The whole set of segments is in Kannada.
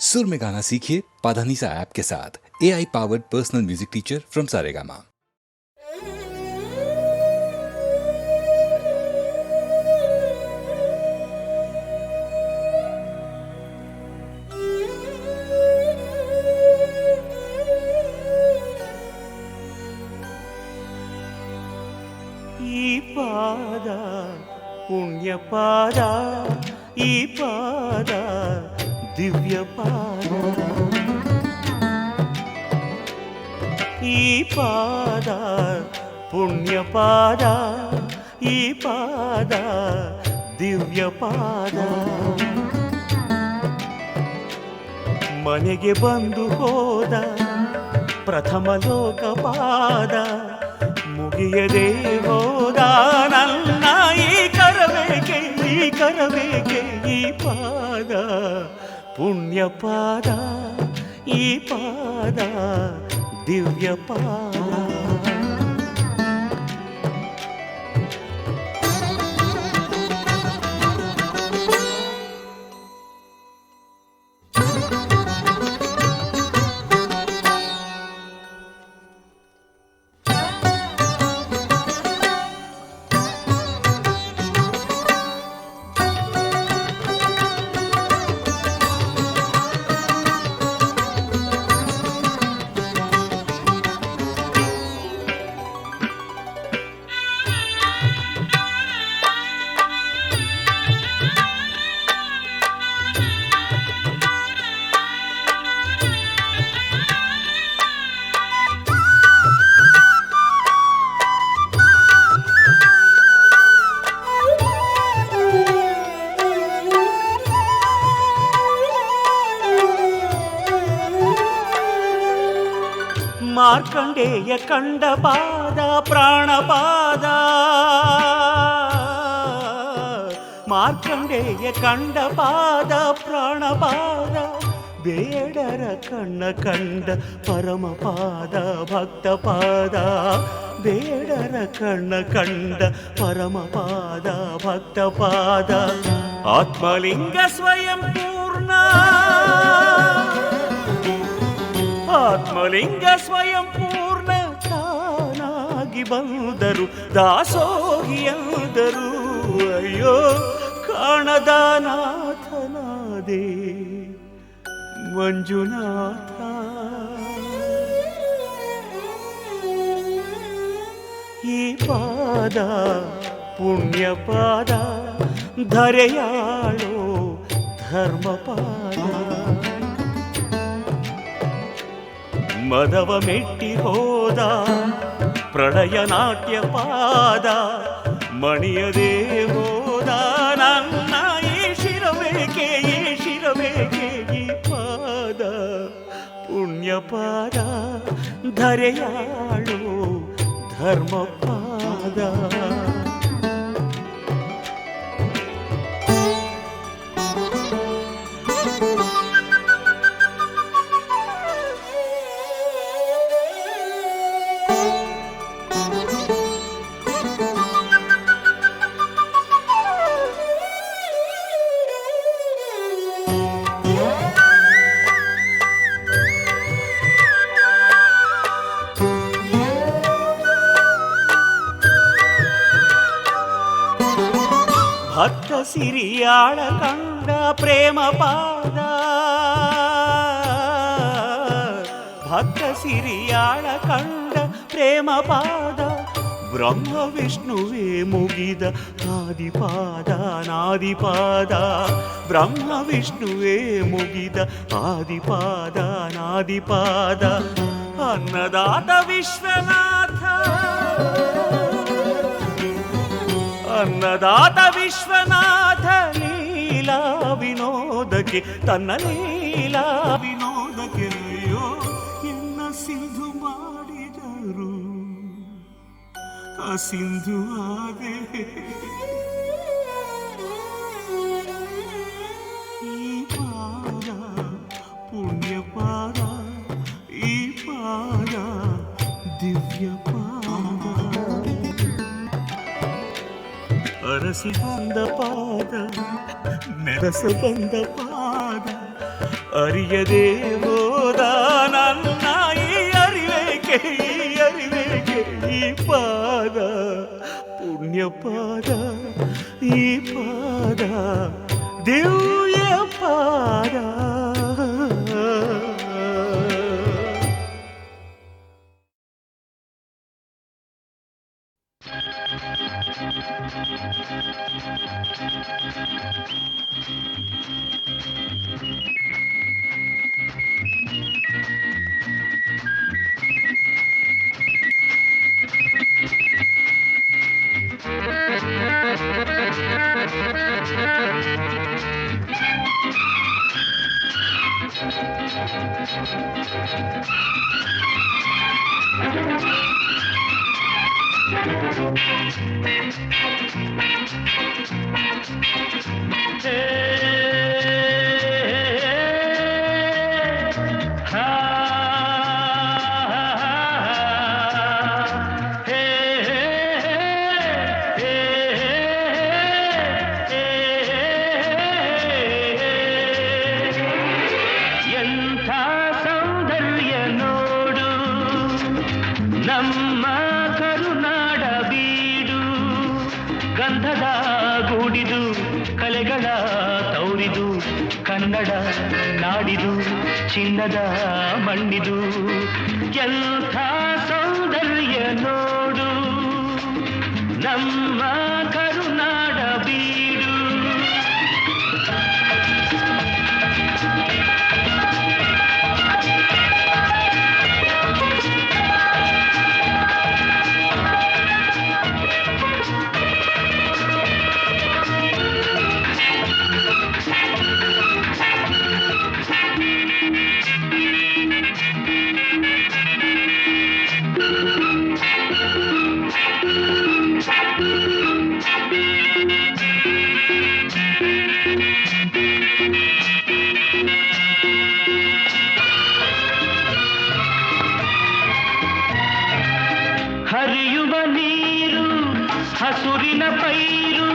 सुर में गाना सीखिए पाधानीसा ऐप के साथ। AI powered personal music teacher from Saregama. ಈ ಪಾದ ಪುಣ್ಯ ಪಾದ, ಈ ಪಾದ ದಿವ್ಯ ಪಾದ, ಈ ಪಾದ ಪುಣ್ಯ ಪಾದ, ಈ ಪಾದ ದಿವ್ಯ ಪಾದ. ಮನೆಗೆ ಬಂದು ಹೋದ ಪ್ರಥಮ ಲೋಕಪಾದ, ಮುಗಿಯದೆ ಹೋದ ನನ್ನ ಈ ಕರಬೇಕೆ, ಈ ಕರಬೇಕೆ. ಈ ಪಾದ ಪುಣ್ಯ ಪಾದ, ಈ ಪಾದ ದಿವ್ಯ ಪಾದ. ಮಾರ್ಕಂಡೇಯ ಕಂಡ ಪಾದ ಪ್ರಾಣಪಾದ, ಮಾರ್ಕಂಡೇಯ ಕಂಡ ಪಾದ ಪ್ರಾಣಪಾದ, ಬೇಡರ ಕಣ್ಣ ಕಂಡ ಪರಮಪಾದ ಭಕ್ತಪಾದ, ಬೇಡರ ಕಣ್ಣ ಕಂಡ ಪರಮಪಾದ ಭಕ್ತಪಾದ. ಆತ್ಮಲಿಂಗ ಸ್ವಯಂ ಪೂರ್ಣ, ಆತ್ಮಲಿಂಗ ಸ್ವಯಂ ಪೂರ್ಣ ತಾನಾಗಿ ಬಂದರು ದಾಸೋಹಿಯಂದರು. ಅಯ್ಯೋ ಕಾಣದ ನಾಥನಾದೆ ಮಂಜುನಾಥ. ಈ ಪಾದ ಪುಣ್ಯ ಪಾದ, ಧರೆಯಾಳೋ ಧರ್ಮಪಾದ. ಮದವ ಮೆಟ್ಟಿ ಹೋದ ಪ್ರಳಯ ನಾಟ್ಯ ಪಾದ, ಮಣಿಯದೇ ಹೋದ ನನ್ನ ಈ ಶಿರಬೇಕೆ, ಈ ಶಿರಬೇಕೆ. ಈ ಪಾದ ಪುಣ್ಯ ಪಾದ, ಧರೆಯಾಳೋ ಧರ್ಮಪಾದ. ಭಕ್ತ ಸಿರಿಯಾಳ ಕಂಡ ಪ್ರೇಮ ಪಾದ, ಭಕ್ತ ಸಿರಿಯಾಳ ಕಂಡ ಪ್ರೇಮ ಪಾದ, ಬ್ರಹ್ಮ ವಿಷ್ಣುವೇ ಮುಗಿದ ಆದಿಪಾದ ನಾದಿಪಾದ, ಬ್ರಹ್ಮ ವಿಷ್ಣುವೇ ಮುಗಿದ ಆದಿಪಾದ ನಾದಿಪಾದ. ಅನ್ನದಾತ ವಿಶ್ವನಾಥ, ಅನ್ನದಾತ ವಿಶ್ವನಾಥ ಲೀಲಾ ವಿನೋದಕ್ಕೆ, ತನ್ನ ಲೀಲಾ ವಿನೋದಕ್ಕೆ. ಅಯ್ಯೋ ಎನ್ನ ಸಿಂಧು ಮಾಡಿದರು ಆ ಸಿಂಧು ಆದೆ. ಈ ಪಾದ ಪುಣ್ಯ ಪಾದ, ಈ ಪಾದ ದಿವ್ಯ ಪಾದ. ಅರಸಿ ಬಂದ ಪಾದ, ಮೆರಸ ಬಂದ ಪಾದ, ಅರಿಯದೆ ಹೋದ ನನ್ನ ಈ ಅರಿವೇಕೆ ಈ ಪಾದ ಪುಣ್ಯ ಪಾದ ಈ ಪಾದ ದಿವ್ಯ ಪಾದ. ನಮ್ಮ ಕರುನಾಡ ಬೀಡು ಗಂಧದ ಗೂಡಿದು ಕಲೆಗಳ ತೌರಿದು ಕನ್ನಡ ನಾಡಿದು ಚಿನ್ನದ ಮಣ್ಣಿದು ಎಂಥ ಸೌಂದರ್ಯ ನೋಡು ನಮ್ಮ ಕರುನಾಡ ಬೀಡು. ಹರಿಯುವ ನೀರು ಹಸುರಿನ ಪೈರು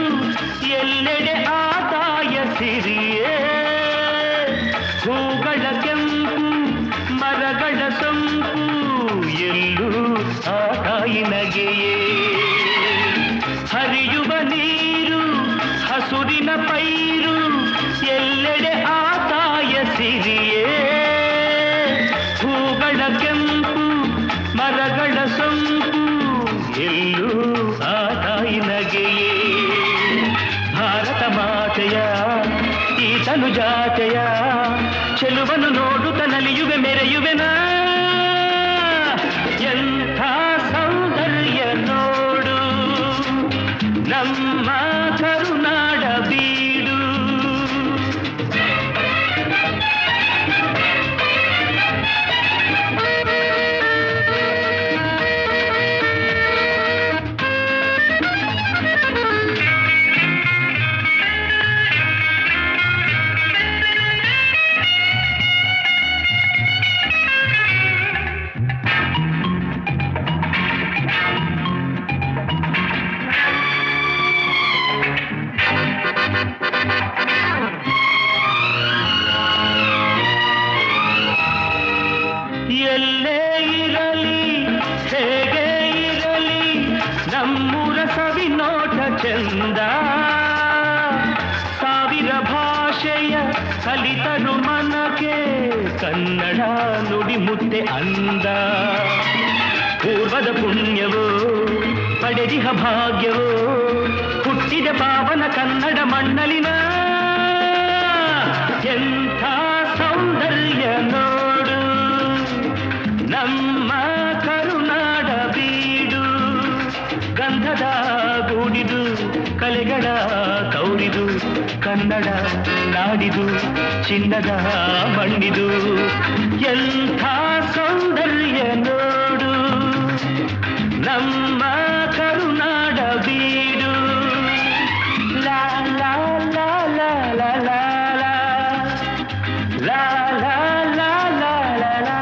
ಎಲ್ಲೆಡೆ ಆದಾಯ ಸಿರಿಯೇ ಹೂಗಳ ಕೆಂಪು ಮರಗಳ ಸೊಂಪು ಎಲ್ಲೂ ಆ ತಾಯಿ ನಗೆಯೇ. ಹರಿಯುವ ನೀರು ಹಸುರಿನ ಪೈರು ಎಲ್ಲೆಡೆ ಆದಾಯ ಸಿರಿಯೇ ಹೂಗಳ ಕೆಂಪು ಮರಗಳ ಸೊಂಪು ಎಲ್ಲೂ ಆ ತಾಯಿ ನಗೆಯೇ. ಭಾರತ ಮಾತೆಯ ಈ ತನುಜಾತೆಯ ಚೆಲುವನ್ನು ನೋಡುತ್ತ ನಲಿಯುವೆ ಮೆರೆಯುವೆನಾ ಎಂಥ ಸೌಂದರ್ಯ ನೋಡು ನಮ್ಮ ಕರುನಾಡ ಬೀಡು. ಎಲ್ಲೇ ಇರಲಿ ಹೇಗೆ ಇರಲಿ ನಮ್ಮೂರ ಸವಿನೋಟ ಚಂದ. ಸಾವಿರ ಭಾಷೆಯ ಕಲಿತರು ಮನಕ್ಕೆ ಕನ್ನಡ ನುಡಿ ಮುತ್ತೆ ಅಂದ. ಪೂರ್ವದ ಪುಣ್ಯವೋ ಪಡೆದಿಹ ಭಾಗ್ಯವೋ ಹುಟ್ಟಿದ ಪಾವನ ಕನ್ನಡ ಮಣ್ಣಲಿನ ಎಂಥ ಸೌಂದರ್ಯ ನೋಡು ನಮ್ಮ ಕರುನಾಡ ಬೀಡು. ಗಂಧದ ಗೂಡಿದು ಕಲೆಗಳ ತೌರಿದು ಕನ್ನಡ ನಾಡಿದು ಚಿನ್ನದ ಮಣ್ಣಿದು ಎಂಥ ಸೌಂದರ್ಯ ನೋಡು ನಮ್ಮ ಕರುನಾಡ ಬೀಡು. ಲಾ ಲಾ ಲಾ ಲಾ ಲಾ ಲಾ ಲಾ ಲಾ ಲಾ ಲಾ ಲಾ ಲಾ.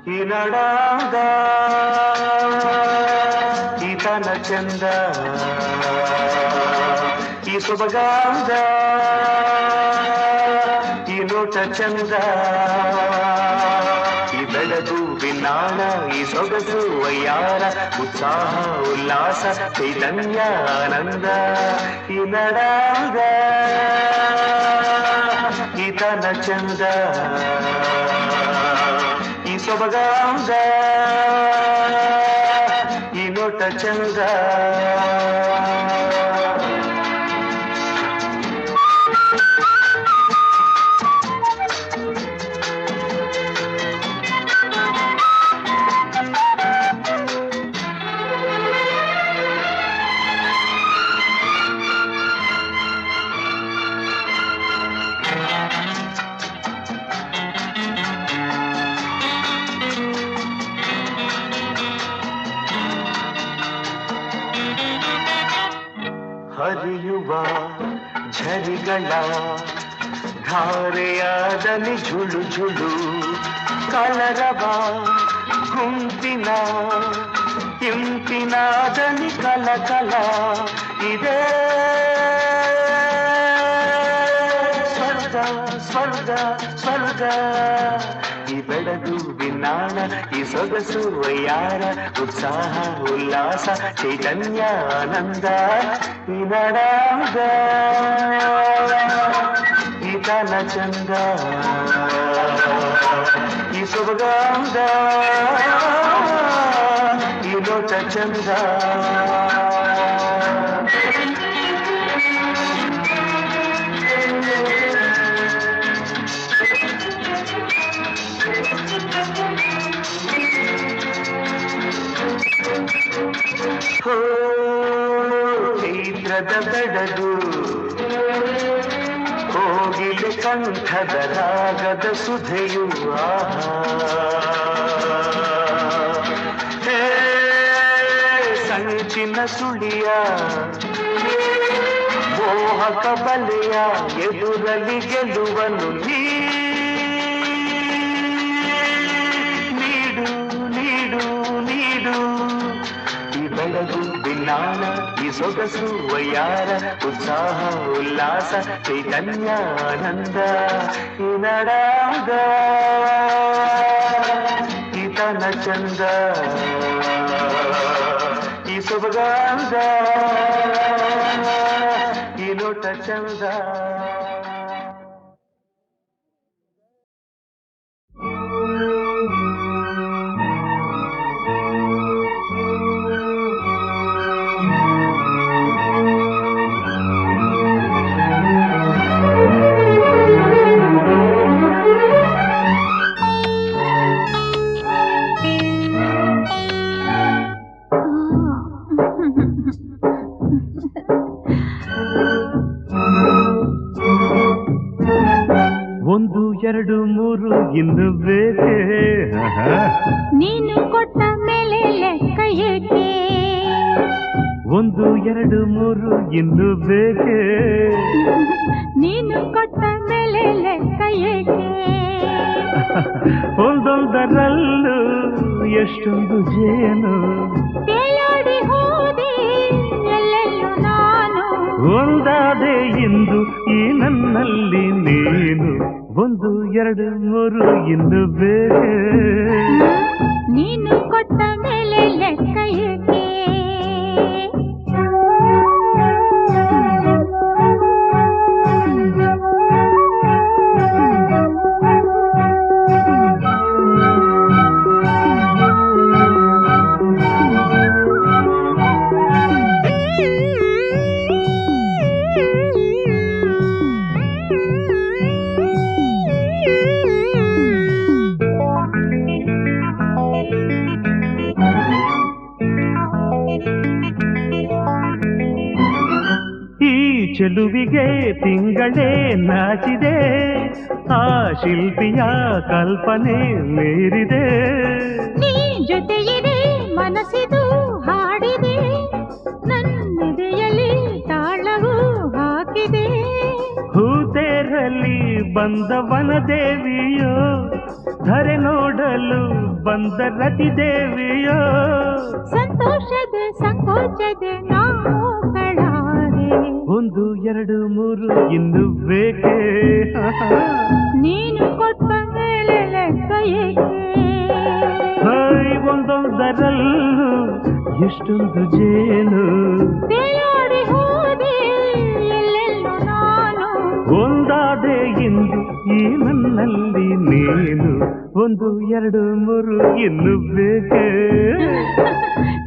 ಈ ನಡಾದ ಈತನ ಚಂದ ಈ ಸೊಬಗಾದ ಈ ನೋಟ ಚಂದ ಈ ಬೆಳಗು ಬಿನ್ನಾಣ ಈ ಸೊಗಸು ವಯ್ಯಾರ ಉತ್ಸಾಹ ಉಲ್ಲಾಸ ಚೈತನ್ಯ ಆನಂದ ಈ ನಡಾದ ಈತನ ಚಂದ ಈ ಸೊಬಗಾದ ಈ ನೋಟ ಚಂದ ಹರಿಯುವ ಝರಿಗಳ ಧಾರೆಯಾದಲ್ಲಿ ಝುಳು ಝುಳು ಕಲರವ ಗುಂಪಿನ ಇಂಪಿನಾದಲ್ಲಿ ಕಲ ಕಲ ಇದೆ ಸ್ವರ್ಗ ಸ್ವರ್ಗ ಸ್ವರ್ಗ ಈ ಬೆಳಗು ಬಿನ್ನಾಣ ಈ ಸೊಗಸು ವಯ್ಯಾರ ಉತ್ಸಾಹ ಉಲ್ಲಾಸ ಚೈತನ್ಯ ಆನಂದ ಈ ನಡಾದ ಈತನ ಚಂದ ಈ ಸೊಬಗಾದ ಈ ನೋಟ ಚಂದ ಚೈತ್ರದ ಬೆಡಗು ಹೋಗಿಲೆ ಕಂಠದ ರಾಗದ ಸುಧೆಯು ಹೇ ಸಂಚಿನ ಸುಳಿಯ ಮೋಹಕ ಬಲೆಯ ಎದುರಲಿ ಗೆಲುವನ್ನು ನೀಡು ನೀಡು ನೀಡು ಈ ಬೆಳಗು ಬಿನ್ನಾಣ ಈ ಸೊಗಸು ವಯ್ಯಾರ ಉತ್ಸಾಹ ಉಲ್ಲಾಸ ಚೈತನ್ಯ ಆನಂದ ಈ ನಡಾದ ಈತನ ಚಂದ ಈ ಸೊಬಗಾದ ಈ ನೋಟ ಚಂದ ಒಂದು ಎರಡು ಮೂರು ಇನ್ನು ಬೇಕೆ ನೀನು ಕೊಟ್ಟ ಮೇಲೆ ಲೆಕ್ಕ ಏಕೆ ಒಂದು ಎರಡು ಮೂರು ಇನ್ನು ಬೇಕೆ ನೀನು ಕೊಟ್ಟ ಮೇಲೆ ಲೆಕ್ಕ ಏಕೆ ಒಂದೊಂದರಲ್ಲೂ ಎಷ್ಟೊಂದು ಜೇನು ತೇಲಾಡಿ ಹೋದೆ ಎಲ್ಲೆಲ್ಲೂ ನಾನು ಒಂದಾದೆ ಇಂದು ಈ ನನ್ನಲ್ಲಿ ನೀನು ಒಂದು ಎರಡು ಮೂರು ಇನ್ನು ಬೇಕೆ ನೀನು ಕೊಟ್ಟ ಮೇಲೆ ಲೆಕ್ಕ ಏಕೆ ಚೆಲುವಿಗೆ ತಿಂಗಳೇ ನಾಚಿದೆ, ಆ ಶಿಲ್ಪಿಯ ಕಲ್ಪನೆ ಮೀರಿದೆ. ನೀ ಜೊತೆಯಿದೆ ಮನಸ್ಸಿದು ಹಾಡಿದೆ, ನನ್ನೆದೆಯಲ್ಲಿ ತಾಳವು ಹಾಕಿದೆ. ಹೂತೇರಲ್ಲಿ ಬಂದವನ ದೇವಿಯೋ, ಧರೆ ನೋಡಲು ಬಂದ ರತಿ ದೇವಿಯೋ. ಸಂತೋಷದ ಸಂಕೋಚದ ನಾವುಗಳಾರೆ, ಒಂದು ಎರಡು ಮೂರು ಇನ್ನು ಬೇಕೇ. ನೀನು ಕೊಟ್ಟ ಮೇಲೆ ಲೆಕ್ಕ ಏಕೆ? ಒಂದೊಂದರಲ್ಲೂ ಎಷ್ಟೊಂದು ಜೇನು, ತೇಲಾಡಿ ಹೋದೆ ಎಲ್ಲೆಲ್ಲೂ ನಾನು. ಒಂದಾದೆ ಇಂದು ಈ ನನ್ನಲ್ಲಿ ನೀನು, ಒಂದು ಎರಡು ಮೂರು ಇನ್ನು ಬೇಕೇ.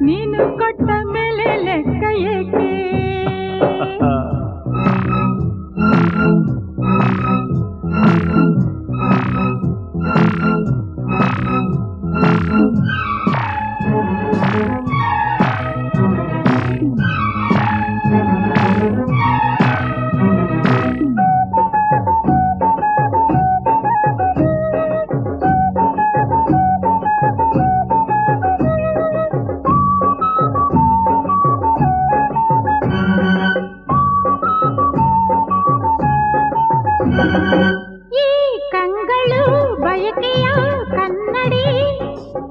ನೀನು ಕೊಟ್ಟ ಮೇಲೆ ಲೆಕ್ಕ ಏಕೆ? ಈ ಕಂಗಳು ಬಯಕೆಯ ಕನ್ನಡಿ,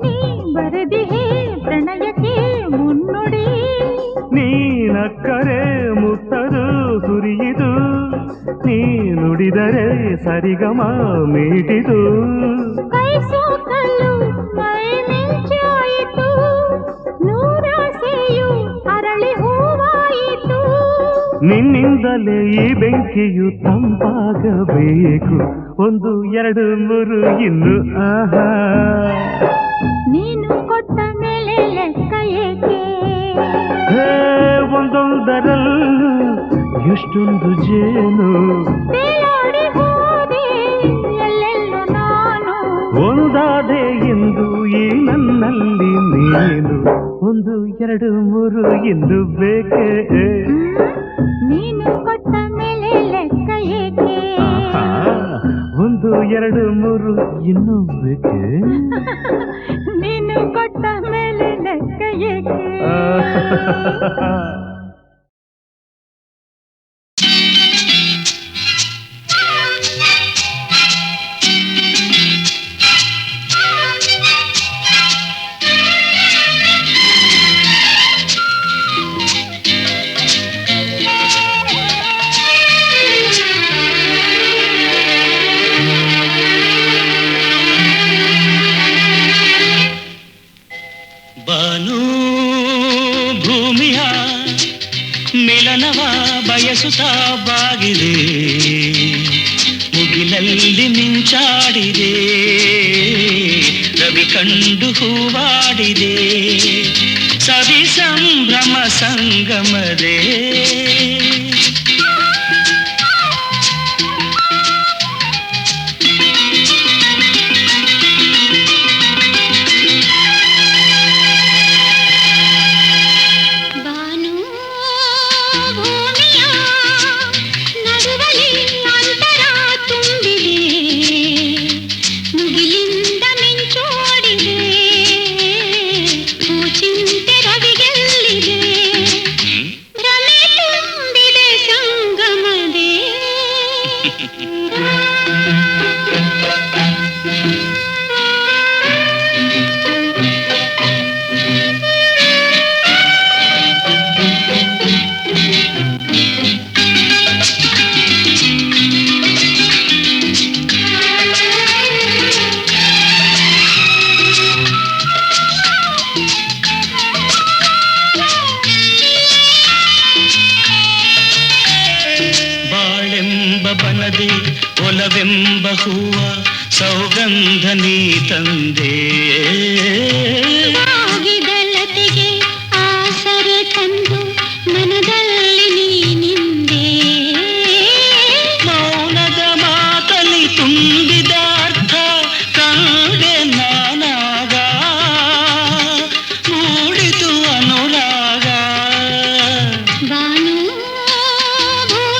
ನೀ ಬರೆದಿಹೆ ಪ್ರಣಯಕ್ಕೆ ಮುನ್ನುಡಿ. ನೀನಕ್ಕರೆ ಮುತ್ತದು ಸುರಿಯಿದು, ನೀ ನುಡಿದರೆ ಸರಿಗಮ ಮೀಟಿದು. ಕೈ ಸೋಕಲು ಮೈ ಮಿಂಚಾಯಿತು, ನೂರಾಸೆಯು ಅರಳಿ ಹೂವಾಯಿತು. ನಿನ್ನಿಂದಲೇ ಈ ಬೆಂಕಿಯು ತಂಪಾಗಬೇಕು, ಒಂದು ಎರಡು ಮೂರು ಇನ್ನು ಆಹಾ. ನೀನು ಕೊಟ್ಟ ಮೇಲೆ ಲೆಕ್ಕ ಏಕೆ? ಒಂದೊಂದರಲ್ಲೂ ಎಷ್ಟೊಂದು ಜೇನು, ತೇಲಾಡಿ ಹೋದೆ ಎಲ್ಲೆಲ್ಲೂ ನಾನು. ಒಂದಾದೆ ಎಂದು ಈ ನನ್ನಲ್ಲಿ ನೀನು, ಒಂದು ಎರಡು ಮೂರು ಇನ್ನು ಬೇಕೇ. ನೀನು ಕೊಟ್ಟ ಮೇಲೆ ಲೆಕ್ಕ ಏಕೆ? ಒಂದು ಎರಡು ಮೂರು ಇನ್ನು ಬೇಕೇ. ನೀನು ಕೊಟ್ಟ ಮೇಲೆ ಲೆಕ್ಕ ಏಕೆ? ಬಾನು ಭೂಮಿಯ ಮಿಲನವ ಬಯಸುತ್ತಾ ಬಾಗಿದೆ, ಮುಗಿಲಲ್ಲಿ ಮಿಂಚಾಡಿದೆ, ರವಿ ಕಂಡು ಹೂವಾಡಿದೆ, ಸವಿ ಸಂಭ್ರಮ ಸಂಗಮದೇ. ಬನದೆ ಒಲವೆಂಬ ಹೂವ ಸೌಗಂಧ ನೀ ತಂದೆ, ಆಗಿದಲತೆಗೆ ಆಸರೆ ತಂದು ಮನದಲ್ಲಿ ನೀನಿಂದೆ. ಮೌನದ ಮಾತಲಿ ತುಂಬಿದ ಅರ್ಥ ಕಂಡೆ ನಾನಾಗ, ಮೂಡಿತು ಅನುರಾಗ. ಬಾನು ಭೂಮಿಯ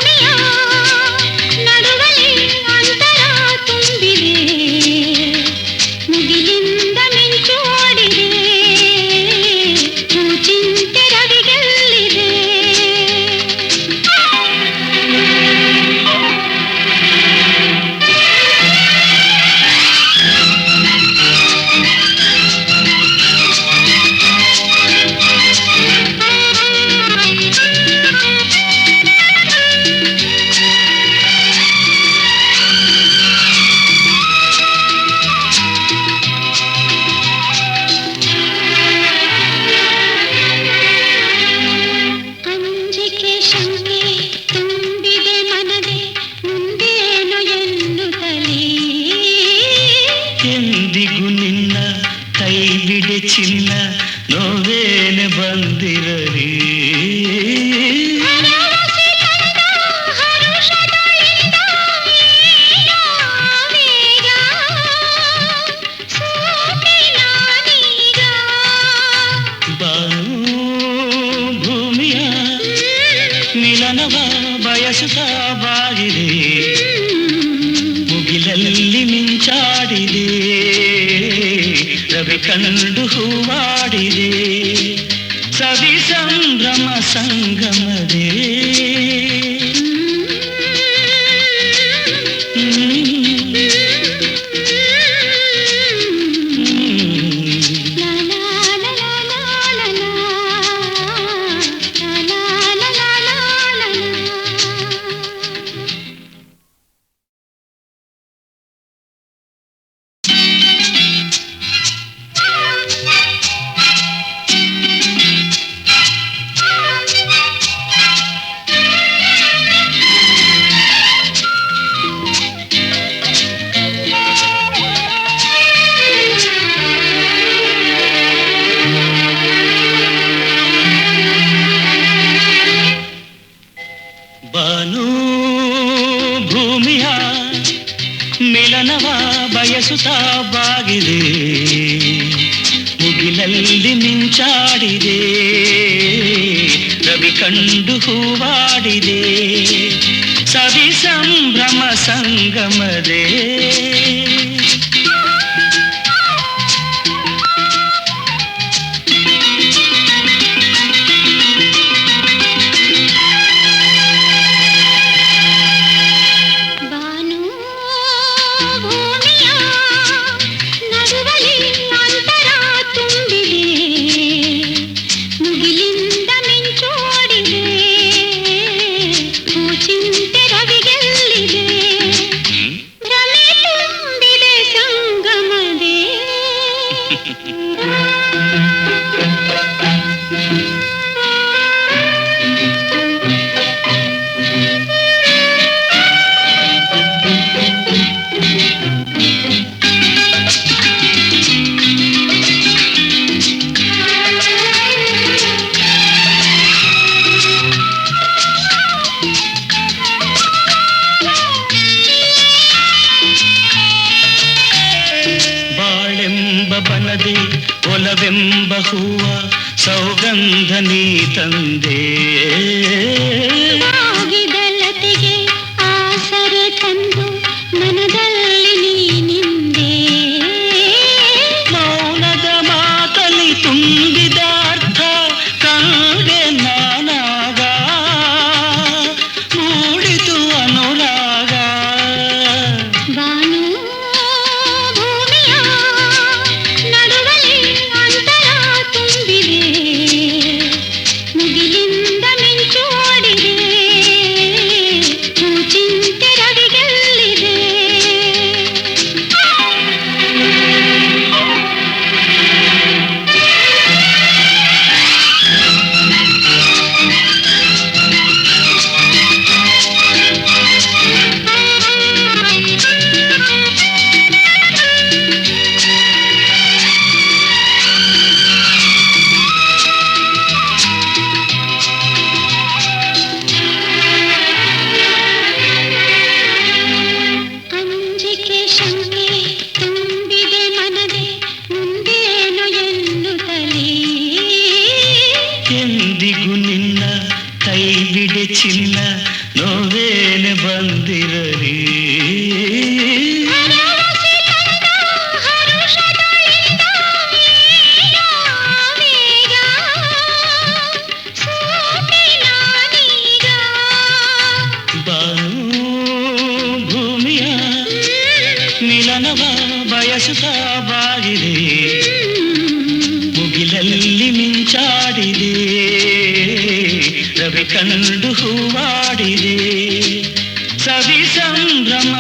ಮಿಲನವ ಬಯಸುತ್ತಾ ಬಾಗಿದೆ ಮುಗಿಲಲ್ಲಿ ಮಿಂಚಾಡಿದೆ ರವಿ ಕಂಡು ಹೂವಾಡಿದೆ ಸವಿ ಸಂಭ್ರಮ ಸಂಗಮದೇ ಬಯಸುತ್ತಾ ಬಾಗಿದೆ ಮುಗಿಲಲ್ಲಿ ಮಿಂಚಾಡಿದೆ ರವಿ ಕಂಡು ಹೂವಾಡಿದೆ ಸವಿ ಸಂಭ್ರಮ ಸಂಗಮದೇ ಬನದೆ ಒಲವೆಂಬ ಹೂವ ಸೌಗಂಧ ನೀ ತಂದೆ ಆಗಿದಲತೆಗೆ ಆಸರೆ ತಂದು ಮನದಲ್ಲಿ ನೀನಿಂದೆ ಮೌನದ ಮಾತಲಿ ತುಂಬಿದ ಅರ್ಥ ಕಂಡೆ ನಾನಾಗ ಮೂಡಿತು ಅನುರಾಗ ಬಾನು ಮುಗಿಲಿಂದ ಮಿಂಚೋಡಿದೆ ಚಿಂತೆ ರವಿಗೆಲ್ಲಿದೆ ಎಂದಿಗೂ ನಿನ್ನ ಕೈ ಬಿಡೆ ಚಿನ್ನ ನೋವೇನೆ ಬಂದಿರಲಿ ಬಾನು ಭೂಮಿಯ ಮಿಲನವ ಬಯಸುತ್ತಾ ಬಾಗಿದೆ ಮುಗಿಲಲ್ಲಿ ಮಿಂಚಾಡಿದೆ ರವಿ ಕಂಡು ಹೂವಾಡಿದೆ ಸವಿ ಸಂಭ್ರಮ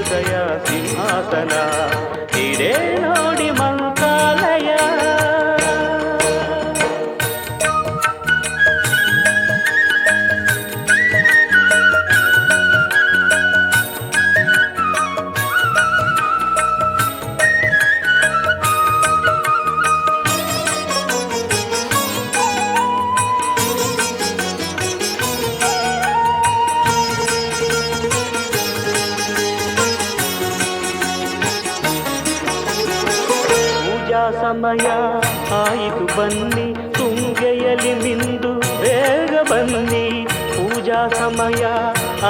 ಹೃದಯ ಸಿಂಹಾಸನ ಇದೇ ನೋಡಿ ಮಂತ್ರಾಲಯ. ಸಮಯ ಆಯಿತು ಬನ್ನಿ ತುಂಗೆಯಲಿ ಮಿಂದು ಬೇಗ ಬನ್ನಿ. ಪೂಜಾ ಸಮಯ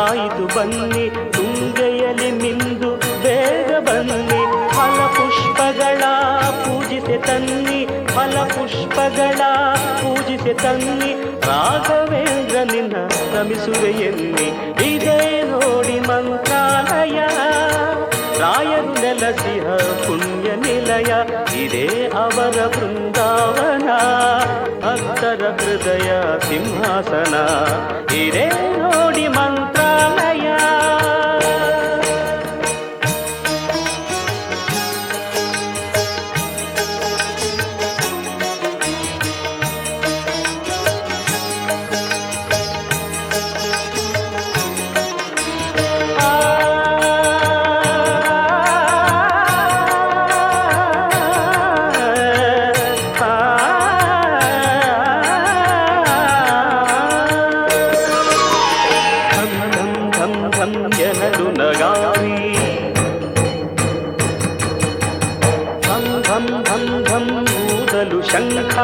ಆಯಿತು ಬನ್ನಿ ತುಂಗೆಯಲಿ ಮಿಂದು ಬೇಗ ಬನ್ನಿ. ಫಲ ಪುಷ್ಪಗಳ ಪೂಜಿಸೆ ತನ್ನಿ, ಫಲ ಪುಷ್ಪಗಳ ಪೂಜಿಸೆ ತನ್ನಿ. ರಾಘವೇಂದ್ರ ನಿನ್ನ ನಮಿಸುವೆ ಎನ್ನಿ ಇದೇ ನೋಡಿ ಮಂತ್ರಾಲಯ. ರಾಯರು ನೆಲಸಿಹ ಪುಣ್ಯ ನಿಲಯ ಇದೇ ಅವರ ಬೃಂದಾವನ. ಭಕ್ತರ ಹೃದಯ ಸಿಂಹಾಸನ ಇದೇ ನೋಡಿ ಮಂತ್ರಾಲಯ. ಶಂಖ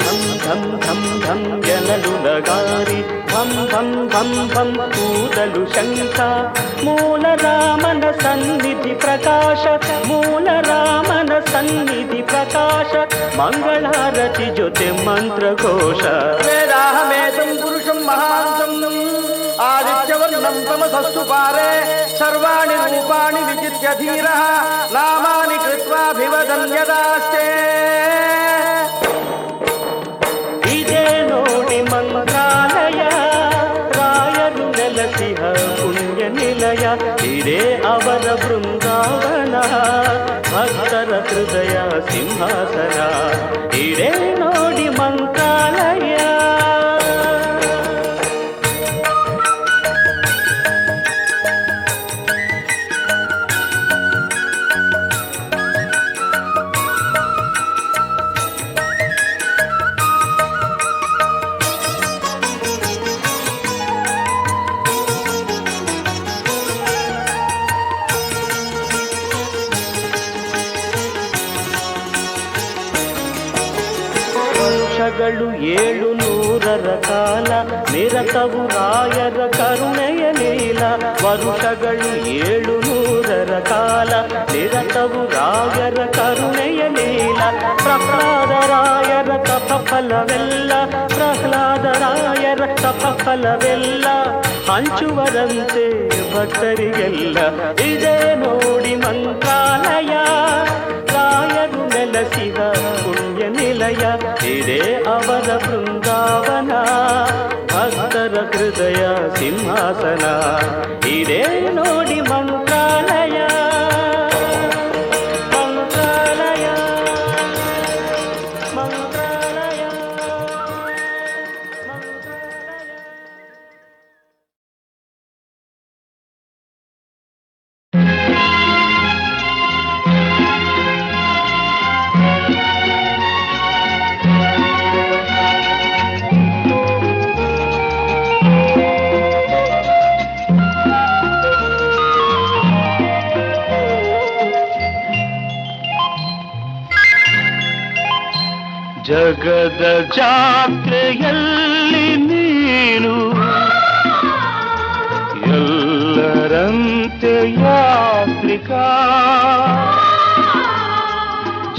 ಧಂ ಧಂ ಧಂ ಧಂ ಜನಲು ನಗಾರಿ ಧಂ ಧಂ ಧಂ ಧಂ ಕೂದಲು ಶಂಖ. ಮೂಲ ರಾಮನ ಸನ್ನಿಧಿ ಪ್ರಕಾಶ, ಮೂಲ ರಾಮನ ಸನ್ನಿಧಿ ಪ್ರಕಾಶ. ಮಂಗಳಾರತಿ ಜೊತೆ ಮಂತ್ರಘೋಷ. ವೇದಾಹಮೇತಂ ಪುರುಷಂ ಮಹಾಂತಂ ಆದಿತ್ಯವರ್ಣಂ ತಮಸಸ್ತು ಪಾರೆ ಸರ್ವಾಣಿ ರೂಪಾಣಿ ವಿಚಿತ್ಯ ಧೀರಃ ನಾಮಾನಿ ಕೃತ್ವಾಭಿವದನ್ಯದಾಸ್ತೆ. ಇದೇ ನೋಡಿ ಮಂತ್ರಾಲಯ. ರಾಯರು ನೆಲಸಿಹ ಪುಣ್ಯ ನಿಲಯ ಇದೇ ಅವರ ಬೃಂದಾವನ. ಭಕ್ತರ ಹೃದಯ ಸಿಂಹಾಸನ ಇದೇ ನೋಡಿ ಮಂತ್ರಾಲಯ. ವರ್ಷಗಳು 700 ಕಾಲ ನಿರತವು ರಾಯರ ಕರುಣೆಯ ಲೀಲ. ವರುಷಗಳು 700 ಕಾಲ ನಿರತವು ರಾಯರ ಕರುಣೆಯ ಲೀಲ. ಪ್ರಹ್ಲಾದ ರಾಯರ ತಪಫಲವೆಲ್ಲ, ಪ್ರಹ್ಲಾದ ರಾಯರ ತಪಫಲವೆಲ್ಲ ಹಂಚುವರಂತೆ ಭಕ್ತರಿಗೆಲ್ಲ ಇದೇ ನೋಡಿ ಮಂತ್ರಾಲಯ. ರಾಯರು ನೆಲಸಿದ ಪುಣ್ಯ ನಿಲಯ ಇದೇ ಅವರ ಬೃಂದಾವನ. ಭಕ್ತರ ಹೃದಯ ಸಿಂಹಾಸನ ಇದೇ ನೋಡಿ ಮಂತ್ರಾಲಯ. ಮಂತ್ರಾಲಯ ಮಂತ್ರಾಲಯ ಮಂತ್ರಾಲಯ. ಜಗದ ಜಾತ್ರೆಯಲ್ಲಿ ನೀನು ಎಲ್ಲರಂತೆ ಯಾತ್ರಿಕ.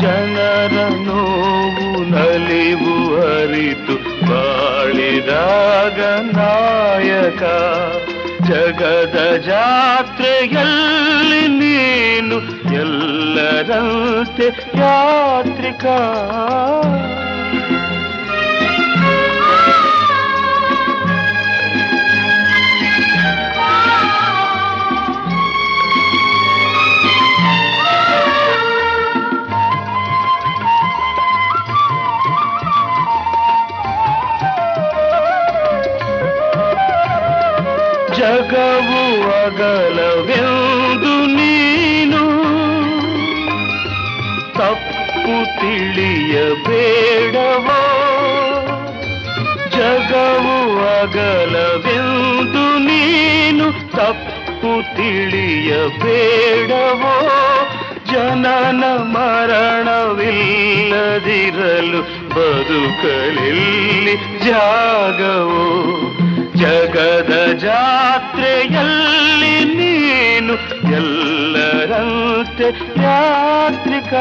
ಜನರ ನೋವು ನಲಿವು ಅರಿತು ಬಾಳಿದಾಗ ನಾಯಕ. ಜಗದ ಜಾತ್ರೆಯಲ್ಲಿ ನೀನು ಎಲ್ಲರಂತೆ ಯಾತ್ರಿಕ. ಜಗವು ಅಗಲವೆಂದು ನೀನು ತಪ್ಪು ತಿಳಿಯಬೇಡವೋ. ಜಗವು ಅಗಲವೆಂದು ನೀನು ತಪ್ಪು ತಿಳಿಯಬೇಡವೋ. ಜನನ ಮರಣವಿಲ್ಲದಿರಲು ಬದುಕಲೆಲ್ಲಿ ಜಾಗವೋ. ಜಗದ ಜಾತ್ರೆಯಲ್ಲಿ ನೀನು ಎಲ್ಲರಂತೆ ಯಾತ್ರಿಕ.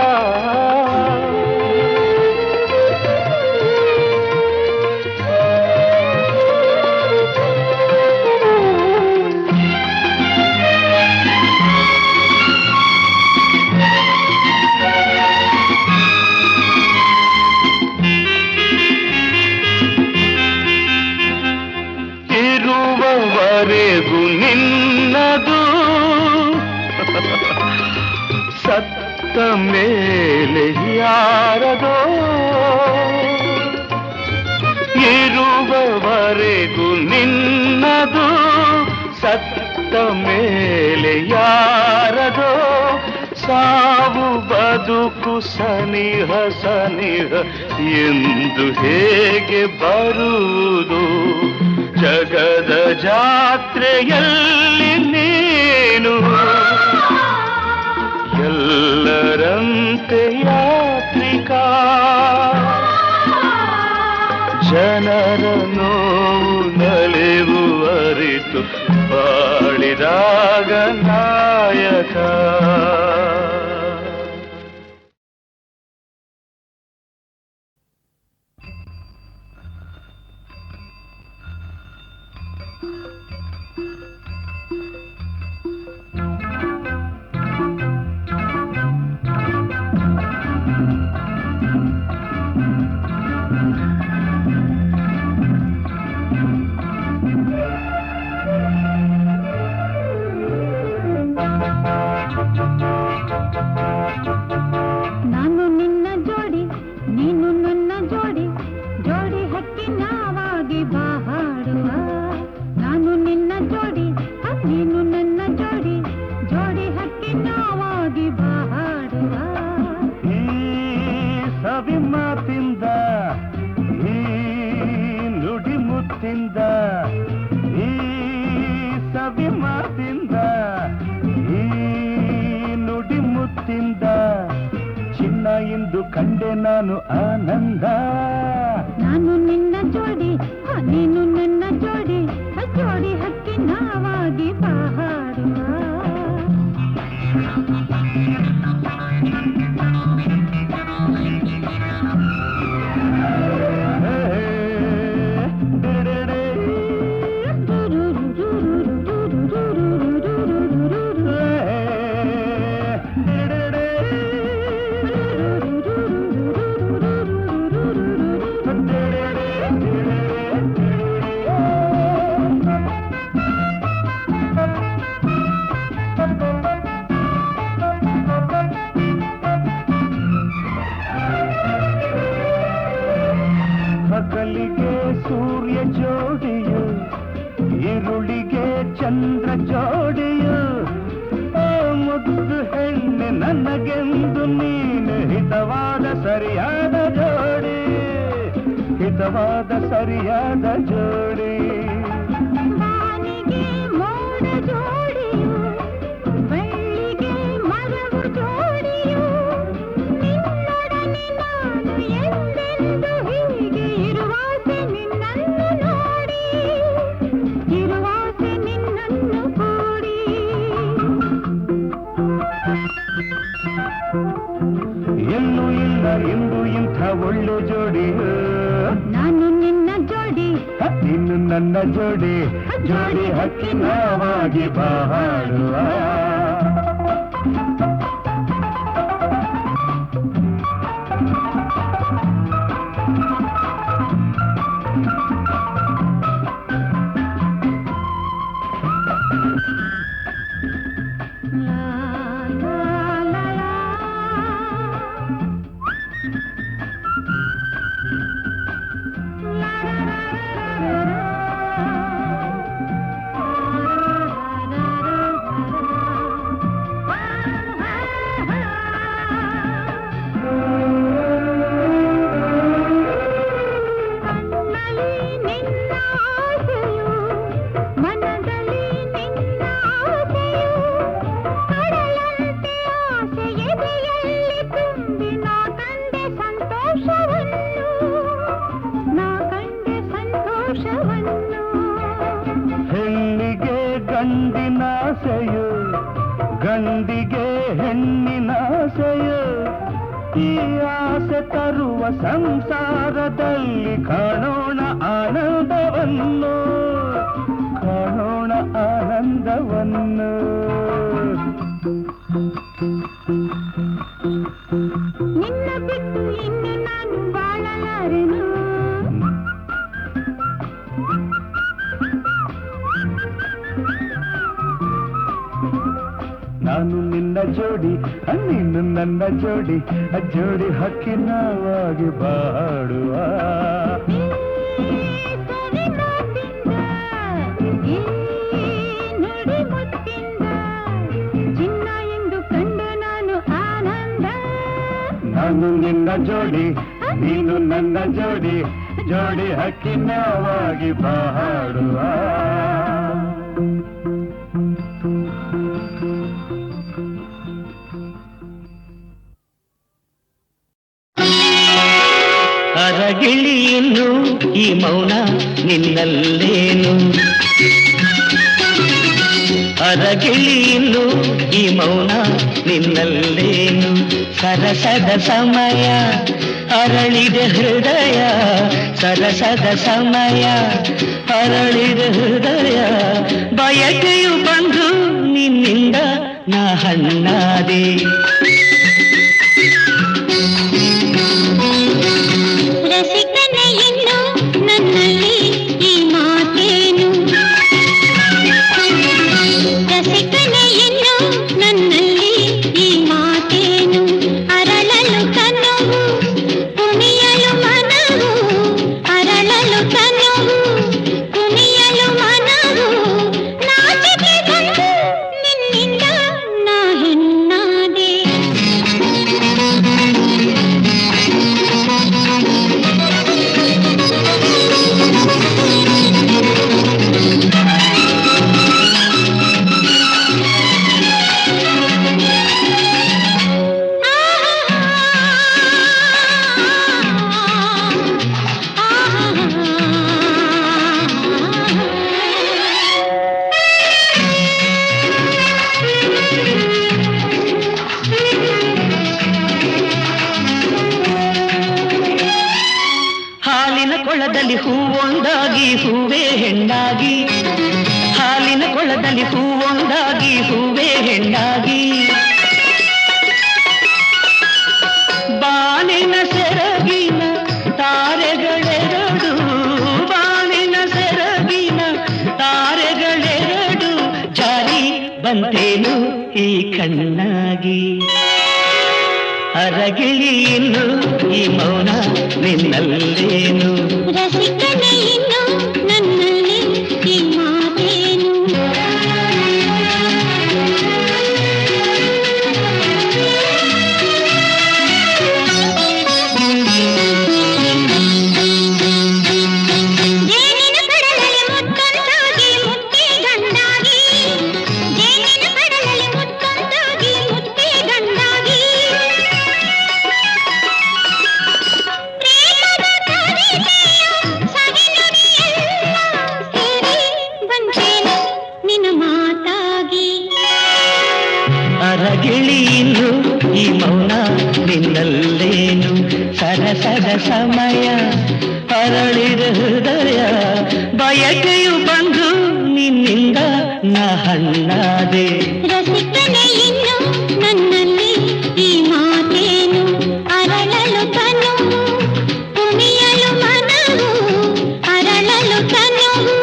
ಇರುವವರೆಗೂ ನಿನ್ನದು, ಸತ್ತ ಮೇಲೆ ಯಾರದೋ. ಇರುವವರೆಗೂ ನಿನ್ನದು, ಸತ್ತ ಮೇಲೆ ಯಾರದೋ. ಸಾವು ಬದುಕು ಸನಿಹ ಸನಿಹ ಎಂದು ಹೇಗೆ ಬರುವುದು. ಜಗದ ಜಾತ್ರೆಯಲ್ಲಿ ನೀನು ಎಲ್ಲರಂತೆ ಯಾತ್ರಿಕ. ಜನರ ನೋವು ನಲಿವು ಅರಿತು ಬಾಳಿದಾಗ ನಾಯಕ. ನಾನು ನಿನ್ನ ಜೋಡಿ, ನೀನು ನನ್ನ ಜೋಡಿ, ಜೋಡಿ ಹಕ್ಕಿ ನಾವಾಗಿ ಬಾಡುವ. ನಾನು ನಿನ್ನ ಜೋಡಿ, ನೀನು ನನ್ನ ಜೋಡಿ, ಜೋಡಿ ಹಕ್ಕಿ ನಾವಾಗಿ ಬಾಡುವ. ಈ ಸವಿ ಮಾತಿಂದ, ಈ ನುಡಿ ಮುತ್ತಿಂದ, ಈ ಸವಿ ಮಾತಿಂದ, ಈ ನುಡಿ ಮುತ್ತಿಂದ ಚಿನ್ನ ಎಂದು ಕಂಡೆ ನಾನು ಆನಂದ. ನಾನು ನಿನ್ನ ಜೋಡಿ, ನೀನು ನನ್ನ ಜೋಡಿ, ಜೋಡಿ ಹಕ್ಕಿ ನಾವಾಗಿ ಬಾಡುವ. ಹಗಲಿಗೆ ಸೂರ್ಯ ಜೋಡಿಯು, ಈರುಳಿಗೆ ಚಂದ್ರ ಜೋಡಿಯು. ಆ ಮುದ್ದು ಹೆಣ್ಣೆ ನನಗೆಂದು ನೀನು ಹಿತವಾದ ಸರಿಯಾದ ಜೋಡಿ, ಹಿತವಾದ ಸರಿಯಾದ ಜೋಡಿ. ಬಾನಿಗೆ ಮೋಡ ಜೋಡಿಯು, ಬೆಳ್ಳಿಗೆ ಮರವು ಜೋಡಿಯು. ನಿನ್ನೊಡನೆ ನಾನು ಎಂದೆಂದು ಹೀಗೆ ಇರುವಾಸೆ ನಿನ್ನನ್ನು ನೋಡಿ, ಇರುವಾಸೆ ನಿನ್ನನ್ನು ಕೂಡಿ. ಎಲ್ಲೂ ಇಲ್ಲ ಎಂದು ಇಂಥ ಒಳ್ಳೆ ಜೋಡಿಯು. ನಾನು ನಿನ್ನ ಜೋಡಿ, ನೀನು ನನ್ನ ಜೋಡಿ, ಜೋಡಿ ಹಕ್ಕಿ ನಾವಾಗಿ ಬಾಡುವ. ಗಂಡಿನಾಸೆಯು ಗಂಡಿಗೆ ಹೆಣ್ಣಿನಾಸೆಯು ಈ ಆಸೆ ತರುವ ಸಂಸಾರದಲ್ಲಿ ಕಾಣೋಣ ಆನಂದವನ್ನು ಕಾಣೋಣ ಆನಂದವನ್ನು ನಿನ್ನ ಬಿಟ್ಟು ಇನ್ನು ನಾನು ಬಾಳಲಾರೆನು ನಾನು ನಿನ್ನ ಜೋಡಿ ನೀನು ನನ್ನ ಜೋಡಿ ಜೋಡಿ ಹಕ್ಕಿನವಾಗಿ ಬಾಡುವ ನುಡಿ ಮುತ್ತಿಂದ ಚಿನ್ನ ಎಂದು ಕಂಡು ನಾನು ಆನಂದ ನಾನು ನಿನ್ನ ಜೋಡಿ ನೀನು ನನ್ನ ಜೋಡಿ ಜೋಡಿ ಹಕ್ಕಿನವಾಗಿ ಬಾಡುವ ಅರಗಿಳಿಯನ್ನು ಈ ಮೌನ ನಿನ್ನಲ್ಲೇನು ಅರಗಿಳಿಯನ್ನು ಈ ಮೌನ ನಿನ್ನಲ್ಲೇನು ಸರಸದ ಸಮಯ ಅರಳಿದ ಹೃದಯ ಸರಸದ ಸಮಯ ಅರಳಿದ ಹೃದಯ ಬಯಕೆಯು ಬಂದು ನಿನ್ನಿಂದ ನಾ ಹಣ್ಣಾದೆ ರಸಿಕನೇ ಇನ್ನು ನನ್ನಲ್ಲಿ ಈ ಮಾತೇನು ರಸಿಕನೇ ಇನ್ನು ನನ್ನಲ್ಲಿ ಈ ಮಾತೇನು ಅರಳಲು ಕನವು ಕುಣಿಯಲು ಮನವು ಅರಳಲು ಕನವು ಕುಣಿಯಲು ಮನವು ನಾಚಿಕೆ ಬಂದು ನಿನ್ನಿಂದ ನಾ ಹೆಣ್ಣಾದೆ ಹಾಲಿನ ಕೊಳದಲ್ಲಿ ಹೂವೊಂದಾಗಿ ಹೂವೇ ಹೆಣ್ಣಾಗಿ ಹಾಲಿನ ಕೊಳದಲ್ಲಿ ಹೂವೊಂದಾಗಿ ಹೂವೇ ಹೆಣ್ಣಾಗಿ ಬಾನಿನ ಸೆರಗಿನ ತಾರೆಗಳೆರಡು ಬಾನಿನ ಸೆರಗಿನ ತಾರೆಗಳೆರಡು ಜಾರಿ ಬಂತೇನು ಈ ಕಣ್ಣಾಗಿ ಅರಗಿಳಿಯನ್ನು ಈ ಮೌನ ನಿನ್ನಲ್ಲೇನು ರಸಿಕನೇ ಇನ್ನು ನನ್ನಲ್ಲಿ ಈ ಮಾತೇನು ಜೇನಿನ ಕಡಲಲ್ಲಿ ಮುತ್ತೊಂದಾಗಿ ಮುತ್ತೇ ಗಂಡಾಗಿ ಜೇನಿನ ಕಡಲಲ್ಲಿ ಮುತ್ತೊಂದಾಗಿ ಮುತ್ತೇ ಗಂಡಾಗಿ ಪ್ರೇಮದ ಕವಿತೆಯು ಸವಿನುಡಿಯೆಲ್ಲ ಸೇರಿ ಬಂತೇನು ನಿನ್ನ ಮಾತಾಗಿ ಅರಗಿಳಿಯನ್ನು ಈ ಮೌನ ನಿನ್ನಲ್ಲೇನು ಸರಸದ ಸಮಯ ಅರಳಿದ ಹೃದಯ ಬಯಕೆಯು ಬಂದು ನಿನ್ನಿಂದ ನಾ ಹಣ್ಣಾದೆ ರಸಿಕನೇ ಇನ್ನು ನನ್ನಲ್ಲಿ ಈ ಮಾತೇನು ಅರಳಲು ಕನವು ಕುಣಿಯಲು ಮನವು ಅರಳಲು ಕನವು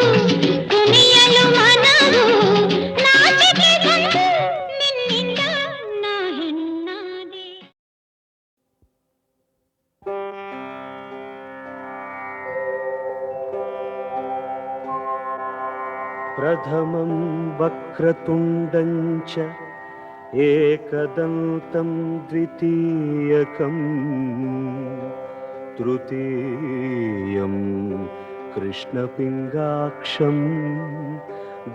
ಕುಣಿಯಲು ಮನವು ನಾಚಿಕೆ ಬಂದು ನಿನ್ನಿಂದ ನಾ ಹೆಣ್ಣಾದೆ प्रथमं वक्रतुण्डं च एकदन्तं द्वितीयकं तृतीयं कृष्णपिङ्गाक्षं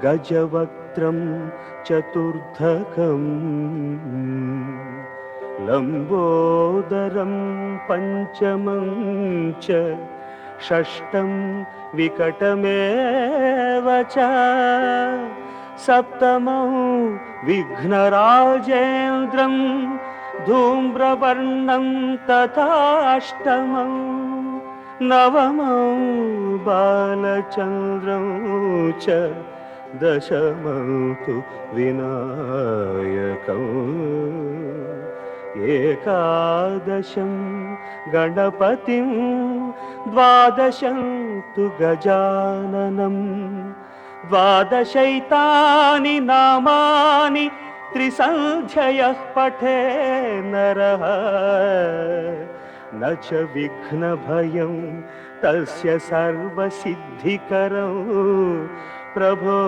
गजवक्त्रं चतुर्थकं लम्बोदरं पञ्चमं च षष्ठं विकटमेव च सप्तमं विघ्नराजेन्द्रं धूम्रवर्णं तथाष्टमं नवमं बालचन्द्रं च दशमं तु विनायकम् एकादशं गणपतिं द्वादशं तु गजाननं द्वादशैतानि नामानि त्रिसन्ध्ययः पठे नरः न च विघ्नभयं तस्य सर्वसिद्धिकरं प्रभो।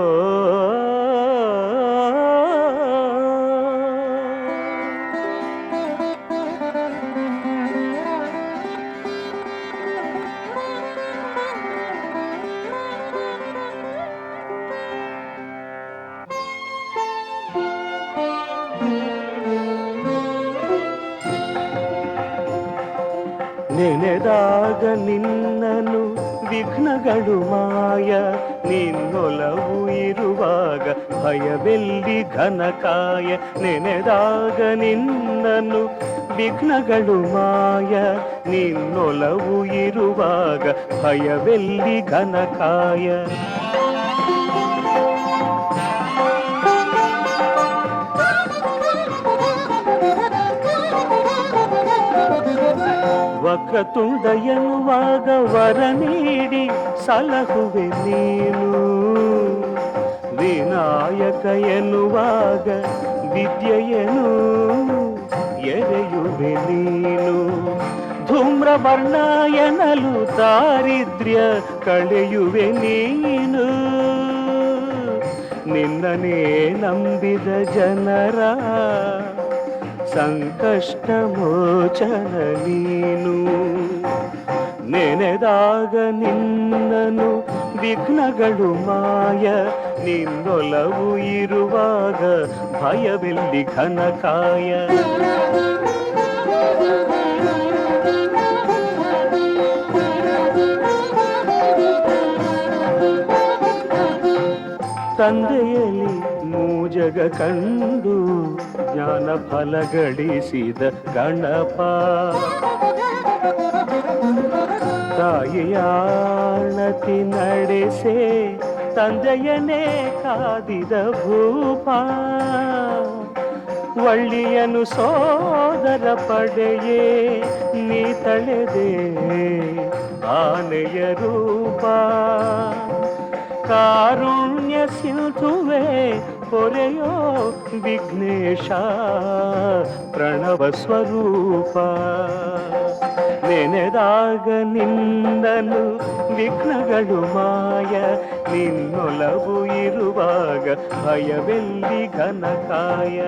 ನೆನೆದಾಗ ನಿನ್ನನು ವಿಘ್ನಗಳು ಮಾಯ, ನಿನ್ನೊಲವು ಇರುವಾಗ ಭಯವೆಲ್ಲಿ ಘನಕಾಯ. ನೆನೆದಾಗ ನಿನ್ನನು ವಿಘ್ನಗಳು ಮಾಯ, ನಿನ್ನೊಲವು ಇರುವಾಗ ಭಯವೆಲ್ಲಿ ಘನಕಾಯ. ವಕ್ರತುಂಡ ಎನ್ನುವಾಗ ವರ ನೀಡಿ ಸಲಹುವೆ ನೀನು, ವಿನಾಯಕ ಎನ್ನುವಾಗ ವಿದ್ಯೆಯನು ಎರೆಯುವೆ ನೀನು. ಧೂಮ್ರವರ್ಣ ಎನ್ನಲು ದಾರಿದ್ರ್ಯ ಕಳೆಯುವೆ ನೀನು, ನಿನ್ನನೇ ನಂಬಿದ ಜನರ ಸಂಕಷ್ಟ ಮೋಚನ ನೀನು. ನೆನೆದಾಗ ನಿನ್ನನು ವಿಘ್ನಗಳು ಮಾಯ, ನಿನ್ನೊಲವು ಇರುವಾಗ ಭಯವೆಲ್ಲಿ ಘನಕಾಯ. ತಂದೆಯಲ್ಲಿ ಮೂಜಗ ಕಂಡು ಜ್ಞಾನ ಫಲ ಗಳಿಸಿದ ಗಣಪ, ತಾಯಿಯಾಣತಿ ನಡೆಸೆ ತಂದೆಯನೇ ಕಾದಿದ ಭೂಪ. ಒಳ್ಳಿಯನು ಸೋದರ ಪಡೆಯೇ ನೀ ತಳೆದೆ ಆನೆಯ ರೂಪ. ಕಾರುಣ್ಯ ಸಿಂಧುವೆ ಪೊರೆಯೋ ವಿಘ್ನೇಶ ಪ್ರಣವ ಸ್ವರೂಪ. ನೆನೆದಾಗ ನಿನ್ನನು ವಿಘ್ನಗಳು ಮಾಯ, ನಿನ್ನೊಲವು ಇರುವಾಗ ಭಯವೆಲ್ಲಿ ಘನಕಾಯ.